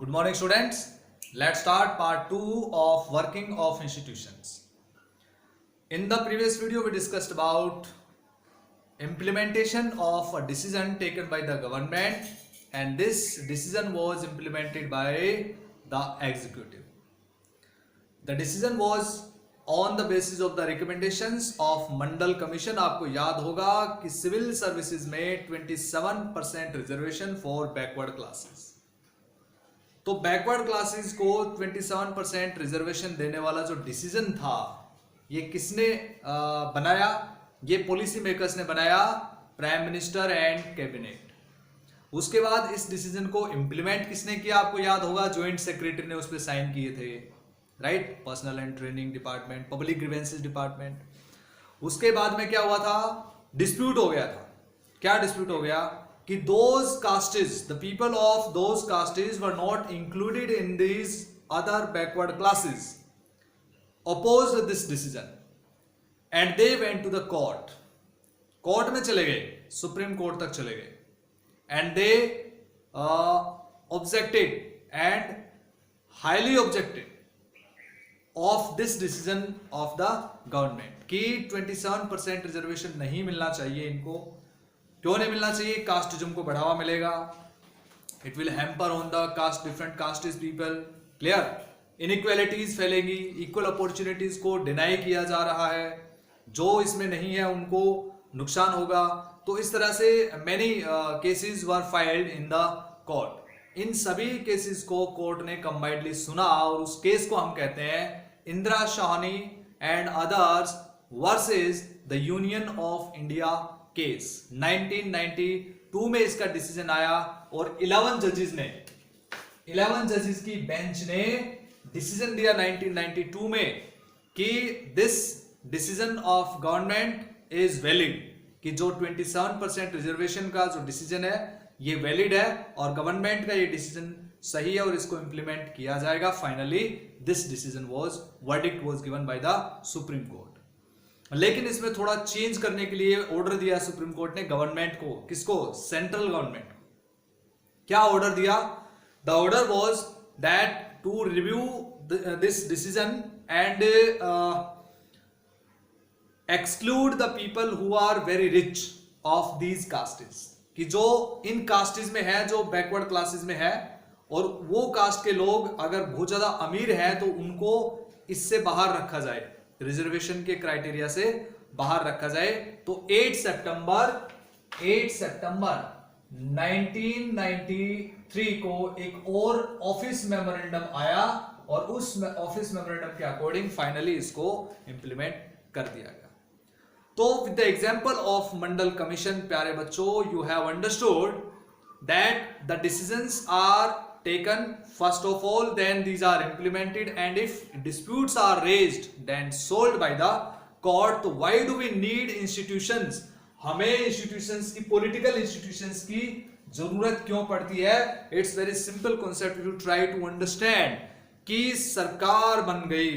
Good morning, students. Let's start part 2 of working of institutions. In the previous video, we discussed about implementation of a decision taken by the government, and this decision was implemented by the executive. The decision was on the basis of the recommendations of Mandal Commission. आपको याद होगा कि civil services में 27% reservation for backward classes, तो backward classes को 27% reservation देने वाला जो डिसीजन था, ये किसने बनाया? ये पॉलिसी मेकर्स ने बनाया, प्राइम मिनिस्टर एंड कैबिनेट। उसके बाद इस डिसीजन को इंप्लीमेंट किसने किया? आपको याद होगा, ज्वाइंट सेक्रेटरी ने उस पर साइन किए थे, right? Personal and training department, public grievances department. उसके बाद में क्या हुआ था? डिस्प्यूट हो गया था। क्या डिस्प्यूट हो गया? कि those castes, the people of those castes were not included in these other backward classes, opposed this decision and they went to the court. Court में चले गए, सुप्रीम कोर्ट तक चले गए, and they objected and highly objected of this decision of the government कि 27% reservation नहीं मिलना चाहिए इनको। क्यों नहीं मिलना चाहिए? कास्टिज्म को बढ़ावा मिलेगा, it will hamper on the caste, different castes people, clear? Inequalities फैलेंगी, इक्वल अपॉर्चुनिटीज को डिनाई किया जा रहा है, जो इसमें नहीं है उनको नुकसान होगा। तो इस तरह से many cases were filed in the court. इन सभी केसेस को कोर्ट ने कंबाइंडली सुना और उस केस को हम कहते हैं Indira Shahani and others versus the union of India case. 1992 में इसका डिसीजन आया और 11 जजेस की बेंच ने डिसीजन दिया 1992 में कि this decision of government is valid, कि जो 27% रिजर्वेशन का जो डिसीजन है ये वैलिड है और गवर्नमेंट का ये डिसीजन सही है और इसको इंप्लीमेंट किया जाएगा। Finally this decision was, verdict was given by the supreme court. लेकिन इसमें थोड़ा चेंज करने के लिए ऑर्डर दिया सुप्रीम कोर्ट ने गवर्नमेंट को। किसको? Central government. क्या ऑर्डर दिया? The order was that to review this decision and exclude the people who are very rich of these castes, कि जो इन कास्टेस में है, जो बैकवर्ड क्लासेस में है, और वो कास्ट के लोग अगर बहुत ज्यादा अमीर हैं तो उनको इससे बाहर रखा जाए, रिजर्वेशन के क्राइटेरिया से बाहर रखा जाए। तो 8 सितंबर 1993 को एक और ऑफिस मेमोरेंडम आया और उस ऑफिस मेमोरेंडम के अकॉर्डिंग फाइनली इसको इंप्लीमेंट कर दिया गया। तो with the example of Mandal commission, प्यारे बच्चों, you have understood that the decisions are taken first of all, then these are implemented, and if disputes are raised then solved by the court. तो why do we need institutions? हमें institutions की, political institutions की जरूरत क्यों पड़ती है? It's very simple concept you try to understand कि सरकार बन गई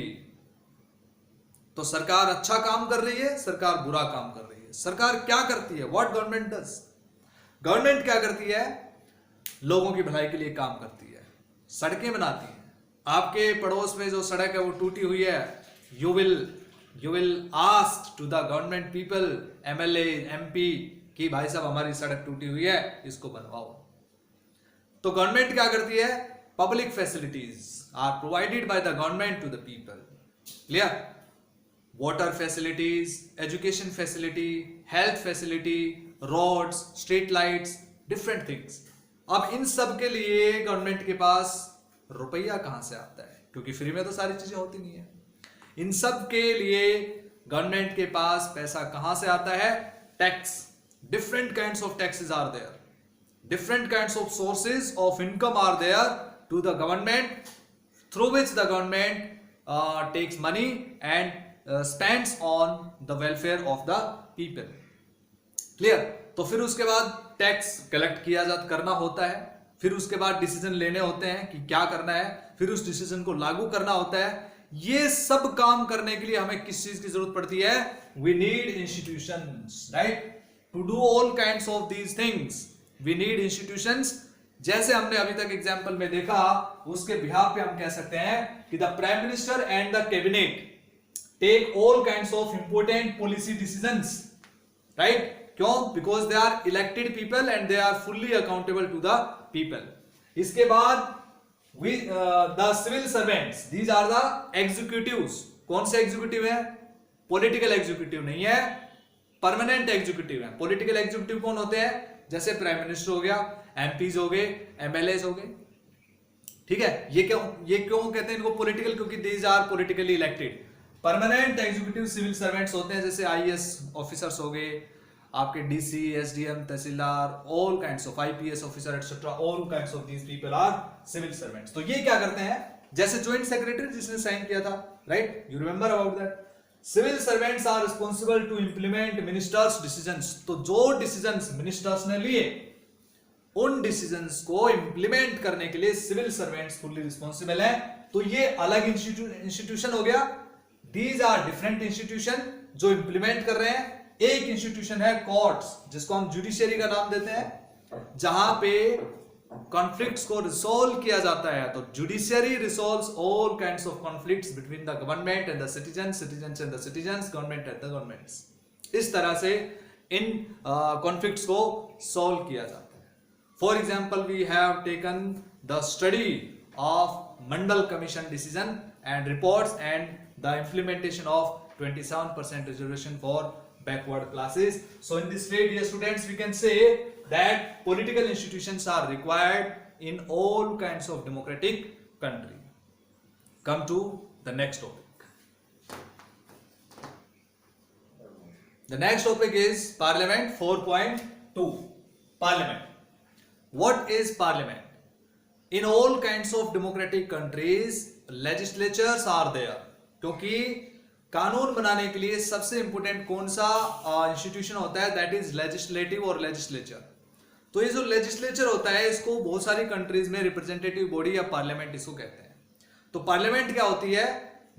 तो सरकार अच्छा काम कर रही है, सरकार बुरा काम कर रही है। सरकार क्या करती है? What government does? गवर्नमेंट क्या करती है? लोगों की भलाई के लिए काम करती है, सड़कें बनाती है। आपके पड़ोस में जो सड़क है वो टूटी हुई है, you will ask to the government people, MLA, MP, कि भाई साहब हमारी सड़क टूटी हुई है, इसको बनवाओ। तो गवर्नमेंट क्या करती है? Public facilities are provided by the government to the people, clear? Water facilities, education facility, health facility, roads, street lights, different things. अब इन सब के लिए गवर्नमेंट के पास रुपया कहां से आता है? क्योंकि फ्री में तो सारी चीजें होती नहीं है। इन सब के लिए गवर्नमेंट के पास पैसा कहां से आता है? Tax. Different kinds of taxes are there, different kinds of sources of income are there to the government, through which the government takes money and spends on the welfare of the people, clear? तो फिर उसके बाद tax collect करना होता है, फिर उसके बाद डिसीजन लेने होते हैं कि क्या करना है, फिर उस डिसीजन को लागू करना होता है। ये सब काम करने के लिए हमें किस चीज की जरूरत पड़ती है? We need institutions, right? To do all kinds of these things we need institutions जैसे हमने अभी तक एग्जाम्पल में देखा, उसके बिहाफ पे हम कह सकते हैं कि the prime minister and the cabinet take all kinds of important policy decisions, right? क्यों? Because they are elected people and they are fully accountable to the people. इसके बाद the civil servants, these are the executives. कौन से executive है? Political executive नहीं है, permanent executive है। Political executive कौन होते हैं? जैसे प्राइम मिनिस्टर हो गया, एमपीज हो गए, एमएलएज हो गए, ठीक है? ये क्यों कहते हैं इनको पॉलिटिकल? क्योंकि these are politically elected. Permanent executive civil servants होते हैं, जैसे आईएएस ऑफिसर्स हो गए, आपके DC, SDM, tehsildar, all kinds of IPS officer etcetera, all kinds of these people are civil servants. तो ये क्या करते हैं? जैसे ज्वाइंट सेक्रेटरी जिसने साइन किया था, right? You remember about that. Civil servants are responsible to implement ministers decisions. तो जो डिसीजंस मिनिस्टर्स ने लिए, उन डिसीजंस को इंप्लीमेंट करने के लिए सिविल सर्वेंट्स फुल्ली रिस्पॉन्सिबल है। तो ये अलग इंस्टीट्यूशन हो गया। दीज आर डिफरेंट इंस्टीट्यूशन जो इंप्लीमेंट कर रहे हैं। एक इंस्टीट्यूशन है कोर्ट्स, जिसको हम जुडिशियरी का नाम देते हैं, जहां पे कॉन्फ्लिक्ट्स को रिसोल्व किया जाता है। तो judiciary resolves all kinds of conflicts between the government and the citizens, citizens and the citizens, government and the governments. इस तरह से इन कॉन्फ्लिक्ट्स को सॉल्व किया जाता है। For example, we have taken the study of Mandal Commission decision and reports and the implementation of 27% reservation for backward classes. So in this way, dear students, we can say that political institutions are required in all kinds of democratic country. Come to the next topic. The next topic is Parliament 4.2. Parliament. What is parliament? In all kinds of democratic countries, legislatures are there. क्योंकि कानून बनाने के लिए सबसे important कौन सा institution होता है? दैट इज लेजिस्लेटिव और लेजिस्लेचर। तो ये जो लेजिस्लेचर होता है, इसको बहुत सारी कंट्रीज में रिप्रेजेंटेटिव बॉडी या पार्लियामेंट इसको कहते हैं। तो पार्लियामेंट क्या होती है?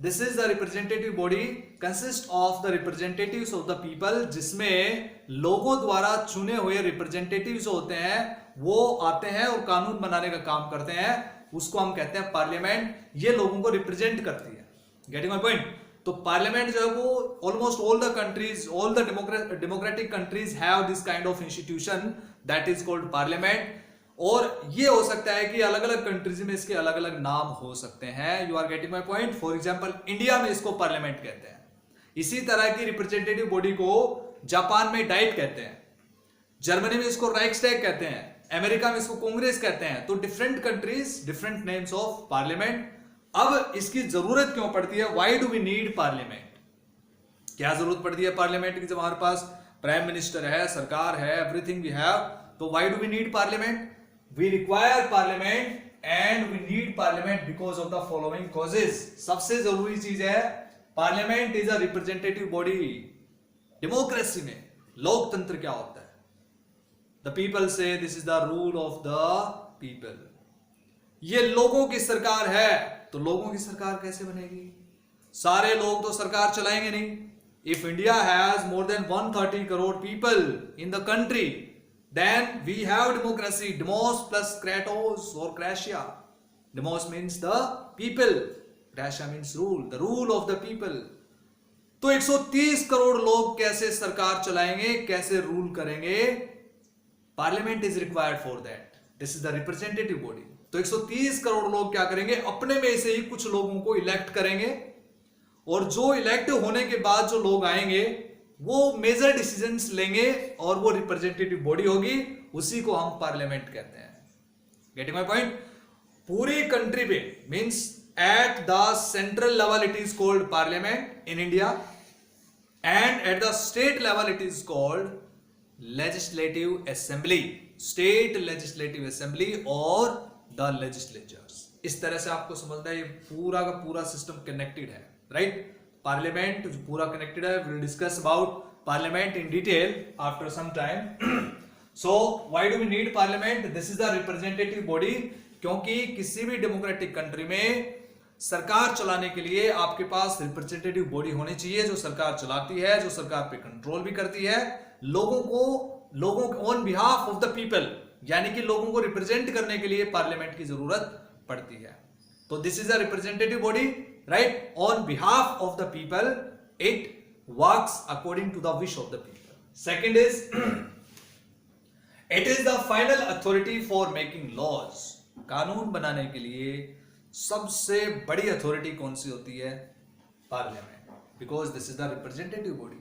This is the representative body consist of the representatives of the people, जिसमें लोगों द्वारा चुने हुए रिप्रेजेंटेटिव्स होते हैं, वो आते हैं और कानून बनाने का काम करते हैं। उसको हम कहते हैं पार्लियामेंट। ये लोगों को रिप्रेजेंट करती है। Getting my point? तो पार्लियामेंट जो है वो almost all the countries, all the democratic countries have this kind of institution that is called parliament. और ये हो सकता है कि अलग अलग कंट्रीज में इसके अलग अलग नाम हो सकते हैं। You are getting my point? For example, India में इसको पार्लियामेंट कहते हैं। इसी तरह की रिप्रेजेंटेटिव बॉडी को जापान में डाइट कहते हैं, जर्मनी में इसको राइक्सटैग कहते हैं, अमेरिका में इसको कांग्रेस कहते हैं। तो different countries, different names of parliament. अब इसकी जरूरत क्यों पड़ती है? Why do we need parliament? क्या जरूरत पड़ती है पार्लियामेंट की? जब हमारे पास प्राइम मिनिस्टर है, सरकार है, एवरीथिंग वी हैव, तो why do we need parliament? We require parliament and we need parliament because of the following causes. सबसे जरूरी चीज है, parliament is a representative body. Democracy में लोकतंत्र क्या होता है? The people say this is the rule of the people. ये लोगों की सरकार है। तो लोगों की सरकार कैसे बनेगी? सारे लोग तो सरकार चलाएंगे नहीं। If India has more than 130 crore people in the country, then we have democracy. Demos plus kratos or kratia. Demos means the people. Kratia means rule. The rule of the people. तो 130 करोड़ लोग कैसे सरकार चलाएंगे, कैसे rule करेंगे? Parliament is required for that. This is the representative body. तो 130 करोड़ लोग क्या करेंगे? अपने में से ही कुछ लोगों को इलेक्ट करेंगे, और जो इलेक्ट होने के बाद जो लोग आएंगे वो मेजर डिसीजंस लेंगे, और वो रिप्रेजेंटेटिव बॉडी होगी, उसी को हम पार्लियामेंट कहते हैं। Getting my point? पूरी कंट्री पे means at the central level it is called parliament in India, and at the state level it is called legislative assembly, state legislative assembly और the legislatures. इस तरह से आपको समझना है ये पूरा का पूरा सिस्टम कनेक्टेड है, राइट? पार्लियामेंट पूरा कनेक्टेड है। Will discuss about parliament in detail after some time. So why do we need parliament? This is the representative body. क्योंकि किसी भी डेमोक्रेटिक कंट्री में सरकार चलाने के लिए आपके पास रिप्रेजेंटेटिव बॉडी होनी चाहिए, जो सरकार चलाती है, जो सरकार पे कंट्रोल भी करती है, लोगों को on behalf of the people यानी कि लोगों को रिप्रेजेंट करने के लिए पार्लियामेंट की जरूरत पड़ती है। तो this is a representative body, right, on behalf of the people, it works according to the wish of the people. Second is it is the final authority for making laws. कानून बनाने के लिए सबसे बड़ी अथॉरिटी कौन सी होती है? Parliament, because this is the representative body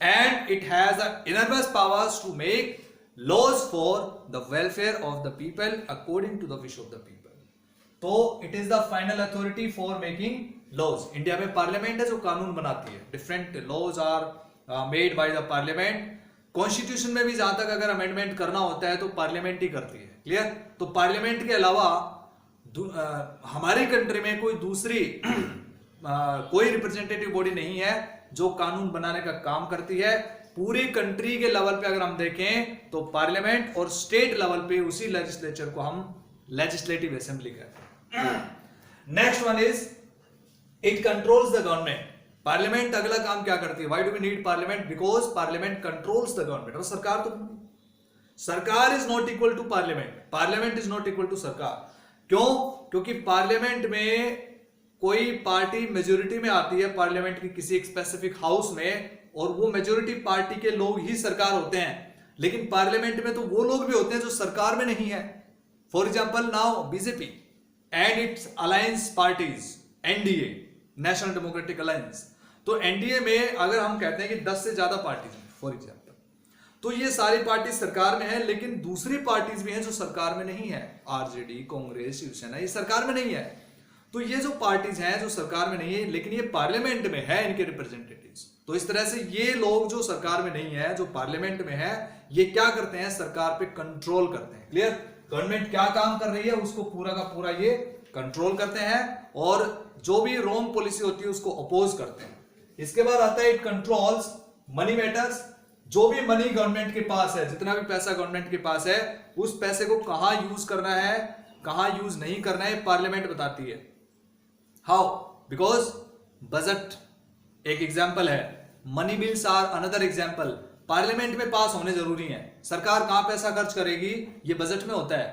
and it has the enormous powers to make laws for the welfare of the people according to the wish of the people. तो it is the final authority for making laws. India में parliament है जो कानून बनाती है। Different laws are made by the parliament. Constitution में भी जहां तक अगर अमेंडमेंट करना होता है तो पार्लियामेंट ही करती है। क्लियर? तो पार्लियामेंट के अलावा हमारी कंट्री में कोई दूसरी कोई रिप्रेजेंटेटिव बॉडी नहीं है जो कानून बनाने का काम करती है। पूरी कंट्री के लेवल पे अगर हम देखें तो पार्लियामेंट और स्टेट लेवल पे उसी लेजिस्लेचर को हम लेजिस्लेटिव असेंबली कहते हैं। Next one is it controls the government. Parliament अगला काम क्या करती है? Why do we need parliament? Because parliament controls the government. और सरकार is not equal to parliament, parliament is not equal to सरकार। क्यों? क्योंकि पार्लियामेंट में कोई पार्टी मेजोरिटी में आती है पार्लियामेंट की किसी एक स्पेसिफिक हाउस में, और वो मेजोरिटी पार्टी के लोग ही सरकार होते हैं। लेकिन पार्लियामेंट में तो वो लोग भी होते हैं जो सरकार में नहीं है। For example now BJP and it's alliance parties, NDA, national democratic alliance. तो एनडीए में अगर हम कहते हैं कि 10 से ज्यादा पार्टीज हैं फॉर एग्जांपल, तो ये सारी पार्टी सरकार में है, लेकिन दूसरी पार्टीज भी हैं जो सरकार में नहीं है। आरजेडी, कांग्रेस, शिवसेना, ये सरकार में नहीं है। तो ये जो पार्टीज हैं जो सरकार में नहीं है लेकिन ये पार्लियामेंट में है, इनके रिप्रेजेंटेटिव्स। तो इस तरह से ये लोग जो सरकार में नहीं है, जो पार्लियामेंट में है, ये क्या करते हैं? सरकार पे कंट्रोल करते हैं। क्लियर? गवर्नमेंट क्या काम कर रही है उसको पूरा का पूरा ये कंट्रोल करते हैं, और जो भी रॉन्ग पॉलिसी होती है उसको अपोज करते हैं। इसके बाद आता है इट कंट्रोल्स मनी मैटर्स। जो भी मनी गवर्नमेंट के पास है, जितना भी पैसा गवर्नमेंट के पास है, उस पैसे को कहां यूज करना है, कहां यूज नहीं करना है, पार्लियामेंट बताती है। हाउ? बिकॉज बजट एक एग्जाम्पल है, money bills are another example. Parliament में पास होने जरूरी है। सरकार कहां पैसा खर्च करेगी ये बजट में होता है,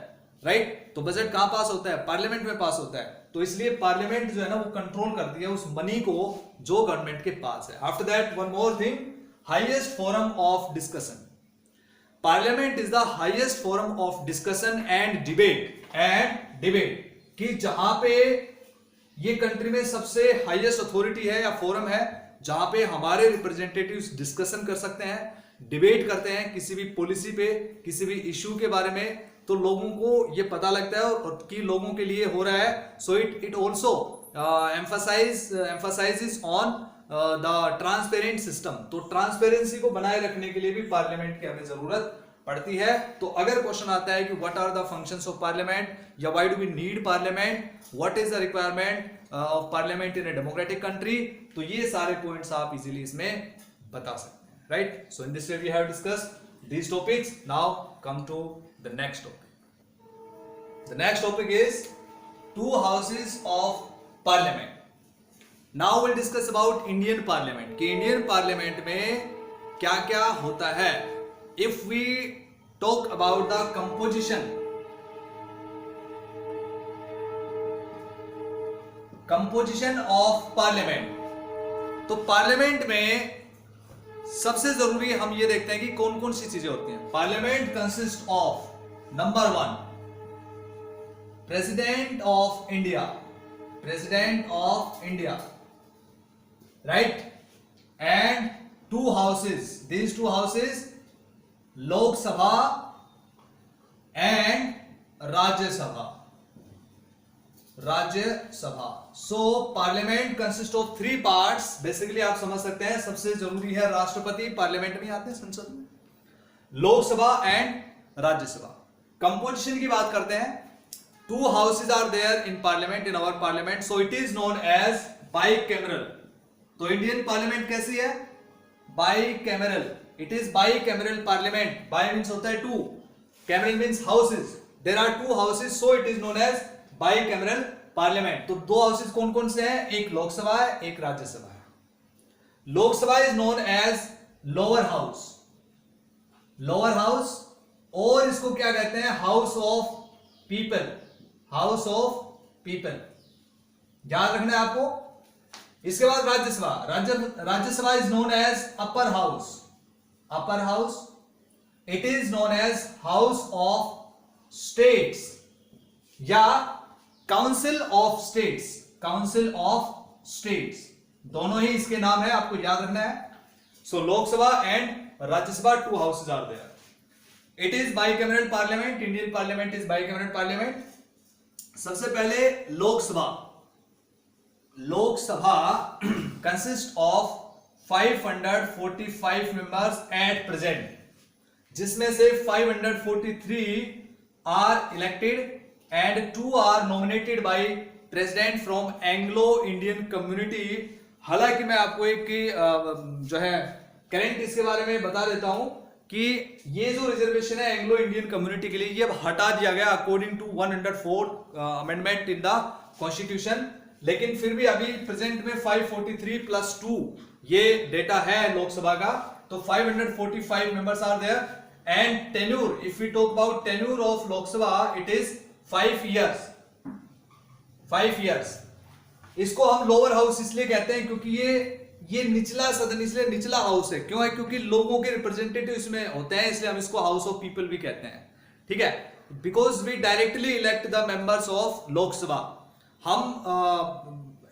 राइट? तो बजट कहां पास होता है? पार्लियामेंट में पास होता है। तो इसलिए पार्लियामेंट जो है ना वो कंट्रोल करती है उस मनी को जो गवर्नमेंट के पास है। After that one more thing, highest forum of discussion. Parliament is the highest forum of discussion and debate कि जहां पे ये कंट्री में सबसे हाईएस्ट अथॉरिटी है या फोरम है जहां पे हमारे रिप्रेजेंटेटिव्स डिस्कशन कर सकते हैं, डिबेट करते हैं किसी भी पॉलिसी पे, किसी भी इश्यू के बारे में। तो लोगों को ये पता लगता है और कि लोगों के लिए हो रहा है। So it also emphasises on the transparent system. तो ट्रांसपेरेंसी को बनाए रखने के लिए भी पार्लियामेंट की हमें जरूरत पड़ती है। तो अगर क्वेश्चन आता है कि what are the functions of parliament या why do we need parliament, what is the requirement of parliament in a democratic country, तो ये सारे पॉइंट्स आप इजीली इसमें बता सकते हैं, right? So in this way we have discussed these topics. Now come to the next topic. The next topic is two houses of parliament. Now we'll discuss about Indian parliament कि Indian parliament में क्या क्या होता है। If we talk about the composition of parliament, तो parliament में सबसे जरूरी हम ये देखते हैं कि कौन कौन सी चीजें होती हैं। Parliament consist of number 1 president of India, right, and 2 houses, these 2 houses Lok Sabha and Rajya Sabha. So parliament consist of 3 parts. Basically आप समझ सकते हैं सबसे जरूरी है राष्ट्रपति, पार्लियामेंट में आते हैं, संसद में, लोकसभा एंड राज्यसभा। कंपोजिशन की बात करते हैं, 2 houses are there in parliament, in our parliament, so it is known as bicameral. तो इंडियन पार्लियामेंट कैसी है? Bicameral. It is bicameral parliament. Bi means होता है 2, cameral means houses. There are 2 houses, so it is known as bicameral parliament. तो 2 houses कौन कौन से हैं? एक लोकसभा है, एक राज्यसभा है। Lok Sabha is known as lower house और इसको क्या कहते हैं, house of people, house of people, याद रखना है आपको। इसके बाद Rajya Sabha, Rajya Sabha is known as upper house, upper house, it is known as house of states या council of states, council of states, दोनों ही इसके नाम है, आपको याद रखना है। So Lok Sabha and Rajya Sabha, two houses are there. It is bicameral parliament, Indian parliament is bicameral parliament. सबसे पहले Lok Sabha, Lok Sabha consist of 545 members at present, जिसमें से 543 are elected and 2 are nominated by president from Anglo Indian community। हालांकि मैं आपको एक जो है करंट इसके बारे में बता देता हूं कि ये जो रिजर्वेशन है एंग्लो इंडियन कम्युनिटी के लिए, ये अब हटा दिया गया according to 104 amendment in the constitution, लेकिन फिर भी अभी प्रेजेंट में 543 प्लस 2 ये डेटा है लोकसभा का, तो 545 members are there. And tenure, if we talk about tenure of Lok Sabha, it is 5 years, 5 years। इसको हम लोअर हाउस इसलिए कहते हैं क्योंकि ये निचला सदन, इसलिए निचला हाउस है। क्यों है? क्योंकि लोगों के रिप्रेजेंटेटिव इसमें होते हैं, इसलिए हम इसको हाउस ऑफ पीपल भी कहते हैं, ठीक है। Because we directly elect the members of Lok Sabha, हम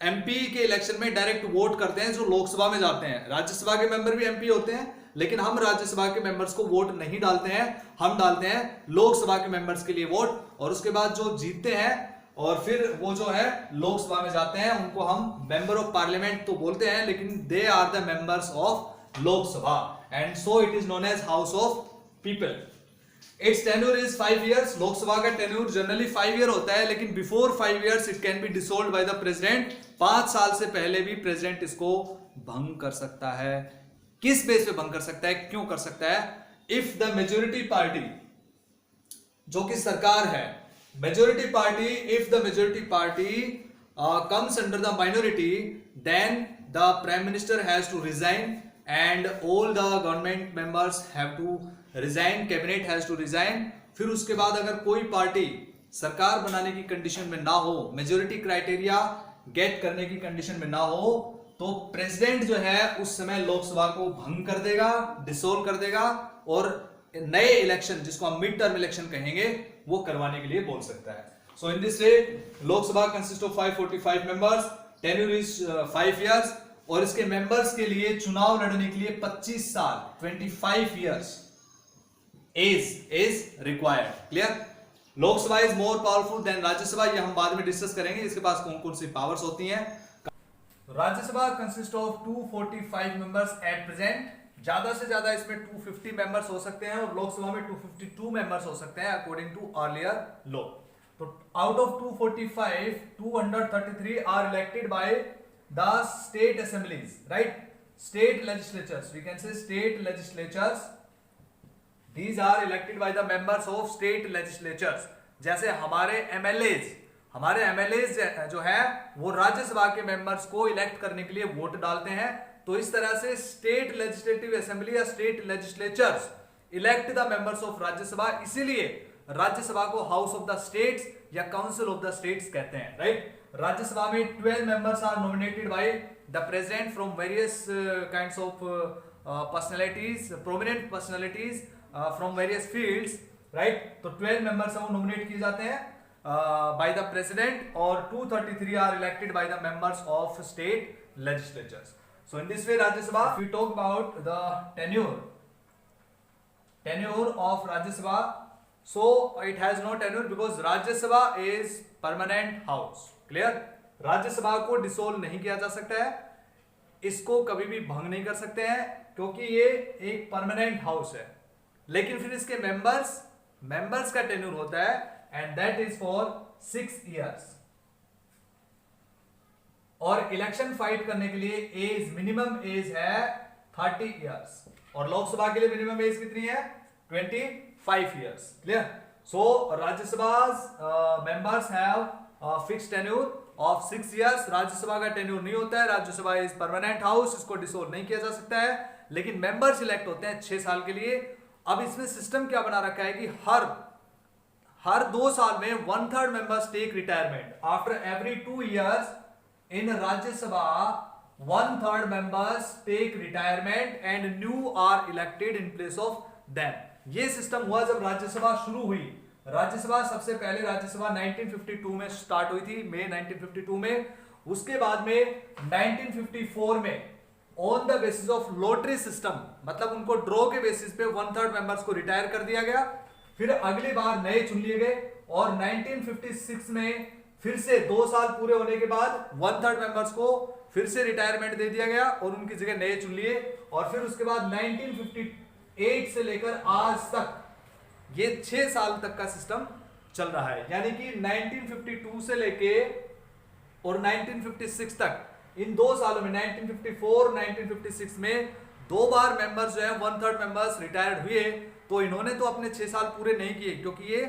एमपी के इलेक्शन में डायरेक्ट वोट करते हैं जो लोकसभा में जाते हैं। राज्यसभा के मेंबर भी एमपी होते हैं, लेकिन हम राज्यसभा के मेंबर्स को वोट नहीं डालते हैं, हम डालते हैं लोकसभा के मेंबर्स के लिए वोट, और उसके बाद जो जीतते हैं और फिर वो जो है लोकसभा में जाते हैं, उनको हम मेंबर ऑफ पार्लियामेंट तो बोलते हैं, लेकिन they are the members of Lok Sabha, and so it is known as house of people. Its tenure is 5 years। Lok Sabha का टेन्यूर जनरली 5 year होता है, लेकिन before 5 years it can be dissolved by the president. 5 साल से पहले भी प्रेसिडेंट इसको भंग कर सकता है। किस बेस पे भंग कर सकता है, क्यों कर सकता है? इफ द मेजोरिटी पार्टी, जो कि सरकार है, majority party, if the majority party comes under the minority, then the prime minister has to resign and all the government members have to resign, cabinet has to resign। फिर उसके बाद अगर कोई party सरकार बनाने की कंडीशन में ना हो, मेजोरिटी क्राइटेरिया गेट करने की कंडीशन में ना हो, तो प्रेसिडेंट जो है उस समय लोकसभा को भंग कर देगा, डिसोल्व कर देगा, और नए इलेक्शन, जिसको हम मिड टर्म इलेक्शन कहेंगे, वो करवाने के लिए बोल सकता है। So in this way Lok Sabha consist of 545 members, tenure is 5 years, और इसके मेंबर्स के लिए चुनाव लड़ने के लिए 25 साल, 25 years age is required. Clear? Lok Sabha is more powerful than Rajya Sabha, ये हम बाद में डिस्कस करेंगे, इसके पास कौन कौन सी पावर्स होती हैं। Rajya Sabha consist of 245 members at present, ज्यादा से ज्यादा इसमें 250 मेंबर्स हो सकते हैं, और लोकसभा में 252 मेंबर्स हो सकते हैं अकॉर्डिंग टू अर्लियर लॉ। तो out of 245, 233 are elected by the state assemblies, right? State legislatures, we can say state legislatures, these are elected by the members of state legislatures। जैसे हमारे एमएलएज जो है वो राज्यसभा के मेंबर्स को elect करने के लिए वोट डालते हैं, तो इस तरह से स्टेट लेजिस्लेटिव असेंबली या state legislatures elect the members of Rajya Sabha, इसीलिए राज्यसभा को हाउस ऑफ द स्टेट्स या काउंसिल ऑफ द स्टेट्स कहते हैं, राइट? राज्यसभा में 12 members are nominated by the president from various kinds of personalities, prominent personalities from various fields, right? तो 12 members वो nominate किए जाते हैं बाय द प्रेसिडेंट, और 233 are elected by the members of state legislatures. So in this way Rajya Sabha, if we talk about the tenure of Rajya Sabha, so it has no tenure because Rajya Sabha is permanent house। Clear? राज्य सभा को dissolve नहीं किया जा सकता है, इसको कभी भी भंग नहीं कर सकते हैं, क्योंकि ये एक परमानेंट हाउस है। लेकिन फिर इसके मेंबर्स का टेन्यूर होता है, and that is for 6 years। और इलेक्शन फाइट करने के लिए एज, मिनिमम एज है 30 years, और लोकसभा के लिए मिनिमम एज कितनी है? 25 years। Clear? So Rajya Sabha members have fixed tenure of 6 years। Rajya Sabha का टेन्यूर नहीं होता है, राज्यसभा इज परमानेंट हाउस, इसको डिसोल्व नहीं किया जा सकता है, लेकिन मेंबर्स इलेक्ट होते हैं 6 साल के लिए, अब इसमें सिस्टम क्या बना रखा है कि हर 2 साल में 1/3 members take retirement after every 2 years in Rajya Sabha 1/3 members take retirement and new are elected in place of them. ये सिस्टम हुआ जब राज्यसभा शुरू हुई। राज्यसभा सबसे पहले राज्यसभा 1952 में स्टार्ट हुई थी, मई 1952 में। उसके बाद में 1954 में on the basis of lottery system, मतलब उनको ड्रॉ के बेसिस पे 1/3 मेंबर्स को रिटायर कर दिया गया। फिर अगली बार नए चुन लिए गए और 1956 में फिर से 2 साल पूरे होने के बाद 1/3 मेंबर्स को फिर से रिटायरमेंट दे दिया गया और उनकी जगह नए चुन लिए। और फिर उसके बाद 1958 से लेकर आज तक ये 6 साल तक का सिस्टम चल रहा है। यानी कि 1952 से लेके और 1956 तक, इन 2 सालों में 1954 1956 में 2 बार मेंबर्स जो है 1/3 मेंबर्स रिटायर्ड हुए। तो इन्होंने तो अपने 6 साल पूरे नहीं किए, क्योंकि ये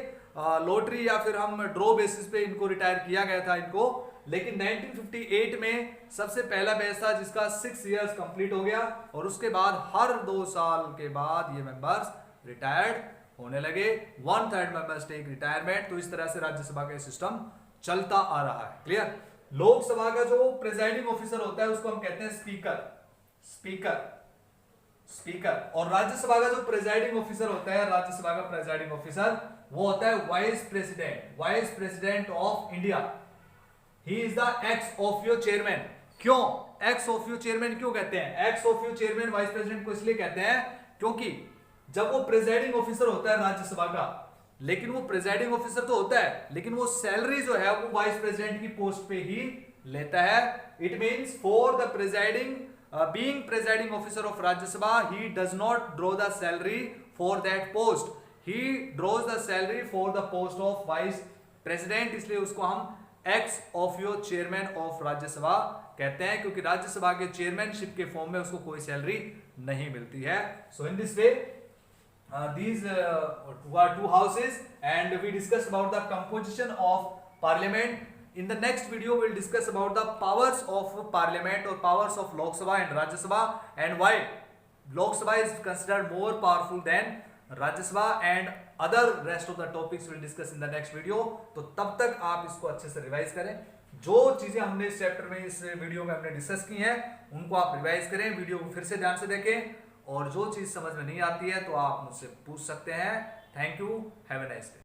लॉटरी या फिर हम ड्रॉ बेसिस पे इनको रिटायर किया गया था इनको। लेकिन 1958 में सबसे पहला बैच था जिसका 6 इयर्स कंप्लीट हो गया और उसके बाद हर 2 साल के बाद ये मेंबर्स रिटायर्ड होने लगे। 1/3 मेंबर्स टेक रिटायरमेंट। तो इस तरह से राज्यसभा का सिस्टम चलता आ रहा है। क्लियर? लोकसभा का जो प्रिजाइडिंग ऑफिसर होता है उसको हम कहते हैं स्पीकर। और राज्यसभा का जो प्रिजाइडिंग ऑफिसर होता है, राज्यसभा का प्रिजाइडिंग ऑफिसर वो होता है vice president of India. He is the ex officio chairman. क्यों एक्स ऑफियो चेयरमैन क्यों कहते हैं? Ex officio chairman vice president को इसलिए कहते हैं क्योंकि जब वो प्रिजाइडिंग ऑफिसर होता है राज्यसभा का, लेकिन वो प्रिजाइडिंग ऑफिसर तो होता है, लेकिन वो सैलरी जो है वो वाइस प्रेसिडेंट की पोस्ट पे ही लेता है। It means for the being presiding officer of Rajya Sabha, he does not draw the salary for that post. He draws the salary for the post of vice president, इसलिए उसको हम ex officio chairman of राज्य सभा कहते हैं, क्योंकि राज्यसभा के chairmanship के फॉर्म में उसको कोई सैलरी नहीं मिलती है। So in this way these were 2 houses and we discussed about the composition of parliament. In the next video we'll discuss about the powers of parliament or powers of Lok Sabha and Rajya Sabha and why Lok Sabha is considered more powerful than Rajya Sabha, and other rest of the topics we'll discuss in the next video. तो तब तक आप इसको अच्छे से revise करें। जो चीजें हमने इस चैप्टर में इस वीडियो में हमने डिस्कस की हैं उनको आप रिवाइज करें, वीडियो को फिर से ध्यान से देखें, और जो चीज समझ में नहीं आती है तो आप मुझसे पूछ सकते हैं। Thank you, have a nice day.